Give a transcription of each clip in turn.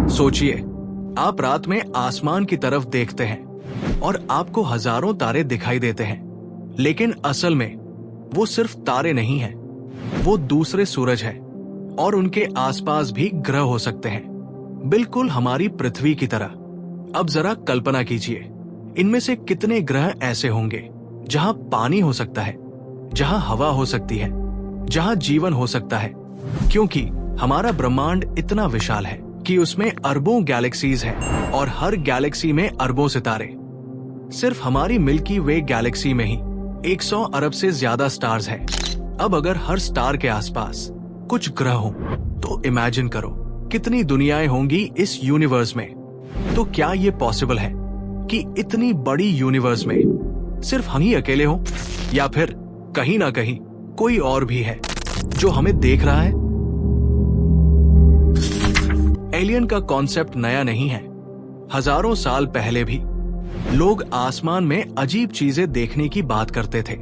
सोचिए, आप रात में आसमान की तरफ देखते हैं और आपको हजारों तारे दिखाई देते हैं, लेकिन असल में वो सिर्फ तारे नहीं हैं, वो दूसरे सूरज हैं और उनके आसपास भी ग्रह हो सकते हैं, बिल्कुल हमारी पृथ्वी की तरह। अब जरा कल्पना कीजिए, इनमें से कितने ग्रह ऐसे होंगे जहां पानी हो सकता है, जहां हवा हो सकती है, जहां जीवन हो सकता है, क्योंकि हमारा ब्रह्मांड इतना विशाल है कि उसमें अरबों गैलेक्सीज हैं और हर गैलेक्सी में अरबों सितारे। सिर्फ हमारी मिल्की वे गैलेक्सी में ही 100 अरब से ज्यादा स्टार्स हैं। अब अगर हर स्टार के आसपास कुछ ग्रह हों, तो इमेजिन करो कितनी दुनियाएं होंगी इस यूनिवर्स में। तो क्या ये पॉसिबल है कि इतनी बड़ी यूनिवर्स में सिर्फ हम ही अकेले हों, या फिर कहीं ना कहीं कोई और भी है जो हमें देख रहा है? एलियन का कॉन्सेप्ट नया नहीं है। हजारों साल पहले भी लोग आसमान में अजीब चीजें देखने की बात करते थे।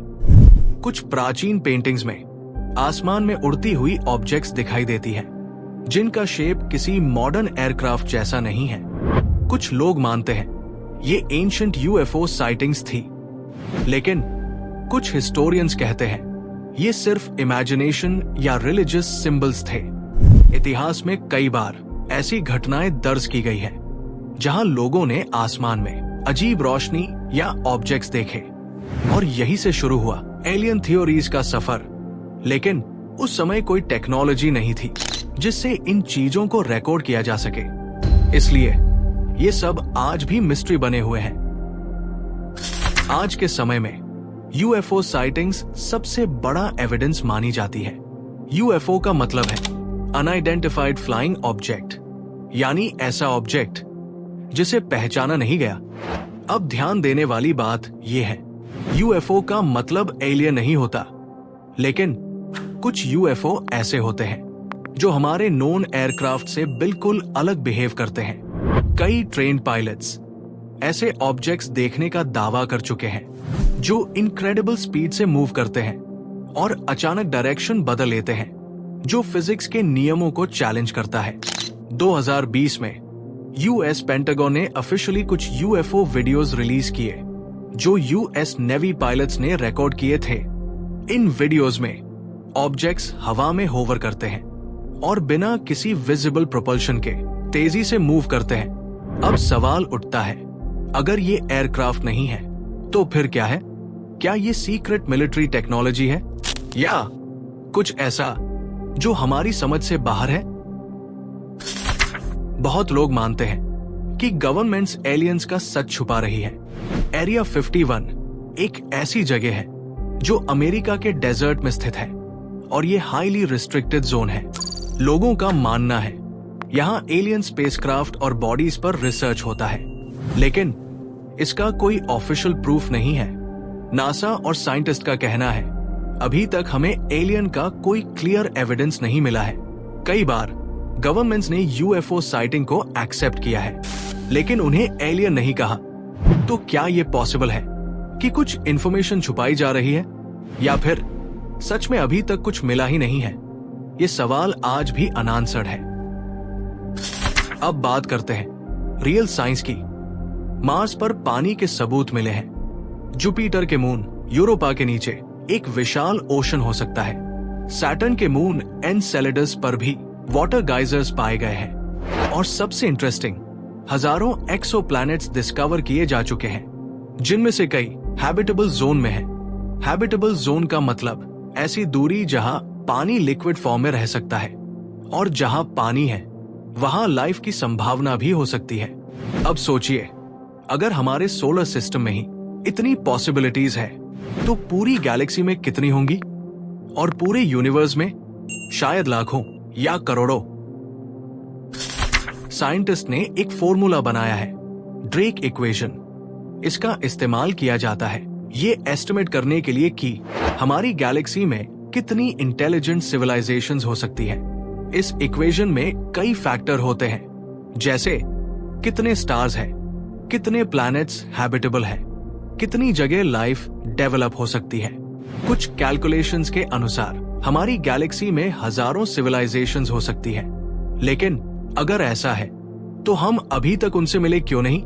कुछ प्राचीन पेंटिंग्स में आसमान में उड़ती हुई ऑब्जेक्ट्स दिखाई देती हैं, जिनका शेप किसी मॉडर्न एयरक्राफ्ट जैसा नहीं है। कुछ लोग मानते हैं ये एंशिएंट यूएफओ साइटिंग्स थी, लेकिन कुछ हिस्टोरियंस कहते हैं ये सिर्फ इमेजिनेशन या रिलीजियस सिंबल्स थे। इतिहास में कई बार ऐसी घटनाएं दर्ज की गई हैं, जहां लोगों ने आसमान में अजीब रोशनी या ऑब्जेक्ट्स देखे, और यही से शुरू हुआ एलियन थ्योरीज का सफर। लेकिन उस समय कोई टेक्नोलॉजी नहीं थी जिससे इन चीजों को रिकॉर्ड किया जा सके, इसलिए ये सब आज भी मिस्ट्री बने हुए हैं। आज के समय में यूएफओ साइटिंग्स सबसे बड़ा एविडेंस मानी जाती है। यूएफओ का मतलब है अनआइडेंटिफाइड फ्लाइंग ऑब्जेक्ट, यानी ऐसा ऑब्जेक्ट जिसे पहचाना नहीं गया। अब ध्यान देने वाली बात यह है, यूएफओ का मतलब एलियन नहीं होता, लेकिन कुछ यूएफओ ऐसे होते हैं जो हमारे नोन एयरक्राफ्ट से बिल्कुल अलग बिहेव करते हैं। कई ट्रेन्ड पायलट्स ऐसे ऑब्जेक्ट्स देखने का दावा कर चुके हैं जो इनक्रेडिबल स्पीड से मूव करते हैं और अचानक डायरेक्शन बदल लेते हैं, जो फिजिक्स के नियमों को चैलेंज करता है। 2020 में यूएस पेंटागन ने ऑफिशियली कुछ यूएफओ वीडियोस रिलीज किए जो यूएस नेवी पायलट्स ने रिकॉर्ड किए थे। इन वीडियोस में ऑब्जेक्ट्स हवा में होवर करते हैं और बिना किसी विजिबल प्रोपल्शन के तेजी से मूव करते हैं। अब सवाल उठता है, अगर ये एयरक्राफ्ट नहीं है तो फिर क्या है? क्या ये सीक्रेट मिलिट्री टेक्नोलॉजी है या कुछ ऐसा जो हमारी समझ से बाहर है? बहुत लोग मानते हैं कि गवर्नमेंट्स एलियंस का सच छुपा रही है। एरिया 51 एक ऐसी जगह है जो अमेरिका के डेजर्ट में स्थित है और ये हाईली रिस्ट्रिक्टेड जोन है। लोगों का मानना है यहाँ एलियन स्पेसक्राफ्ट और बॉडीज पर रिसर्च होता है, लेकिन इसका कोई ऑफिशियल प्रूफ नहीं है। नासा और साइंटिस्ट का कहना है अभी तक हमें एलियन का कोई क्लियर एविडेंस नहीं मिला है। कई बार गवर्नमेंट्स ने यूएफओ साइटिंग को एक्सेप्ट किया है, लेकिन उन्हें एलियन नहीं कहा। तो क्या ये पॉसिबल है कि कुछ इंफॉर्मेशन छुपाई जा रही है, या फिर सच में अभी तक कुछ मिला ही नहीं है? ये सवाल आज भी अनआंसर्ड है। अब बात करते हैं रियल साइंस की। मार्स पर पानी के सबूत मिले हैं। जुपिटर के मून यूरोपा के नीचे एक विशाल ओशन हो सकता है। सैटर्न के मून एनसेलेडस पर भी वाटर गाइजर्स पाए गए हैं। और सबसे इंटरेस्टिंग, हजारों एक्सोप्लैनेट्स डिस्कवर किए जा चुके हैं, जिनमें से कई हैबिटेबल जोन में हैं। हैबिटेबल जोन का मतलब ऐसी दूरी जहां पानी लिक्विड फॉर्म में रह सकता है, और जहां पानी है वहां लाइफ की संभावना भी हो सकती है। अब सोचिए, अगर हमारे सोलर सिस्टम में ही इतनी पॉसिबिलिटीज है, तो पूरी गैलेक्सी में कितनी होंगी? और पूरे यूनिवर्स में शायद लाखों या करोड़ों। साइंटिस्ट ने एक फॉर्मूला बनाया है, ड्रेक इक्वेशन। इसका इस्तेमाल किया जाता है ये एस्टिमेट करने के लिए कि हमारी गैलेक्सी में कितनी इंटेलिजेंट सिविलाइजेशंस हो सकती हैं। इस इक्वेशन में कई फैक्टर होते हैं, जैसे कितने स्टार्स हैं, कितने प्लैनेट्स हैबिटेबल हैं, कितनी जगह लाइफ डेवलप हो सकती है। कुछ कैलकुलेशंस के अनुसार हमारी गैलेक्सी में हजारों सिविलाइजेशंस हो सकती है। लेकिन अगर ऐसा है तो हम अभी तक उनसे मिले क्यों नहीं?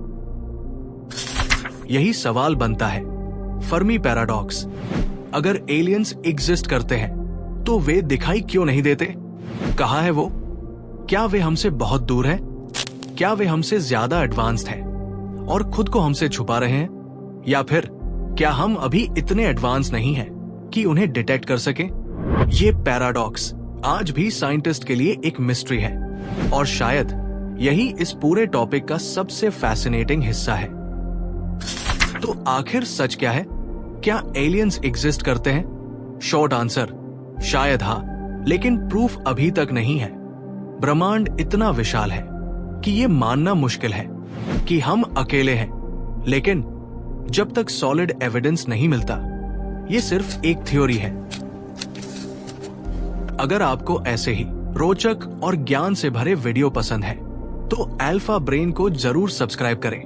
यही सवाल बनता है। Fermi paradox. अगर एलियंस एग्जिस्ट करते हैं तो वे दिखाई क्यों नहीं देते? कहाँ है वो? क्या वे हमसे बहुत दूर हैं? क्या वे हमसे ज्यादा एडवांस्ड हैं और खुद को हमसे छुपा रहे हैं? या फिर क्या हम अभी इतने एडवांस नहीं हैं कि उन्हें डिटेक्ट कर सके? ये पैराडॉक्स आज भी साइंटिस्ट के लिए एक मिस्ट्री है और शायद यही इस पूरे टॉपिक का सबसे फैसिनेटिंग हिस्सा है। तो आखिर सच क्या है? क्या एलियंस एग्जिस्ट करते हैं? शॉर्ट आंसर, शायद हाँ, लेकिन प्रूफ अभी तक नहीं है। ब्रह्मांड इतना विशाल है कि ये मानना मुश्किल है कि हम अकेले हैं, लेकिन जब तक सॉलिड एविडेंस नहीं मिलता, ये सिर्फ एक थ्योरी है। अगर आपको ऐसे ही रोचक और ज्ञान से भरे वीडियो पसंद है तो अल्फा ब्रेन को जरूर सब्सक्राइब करें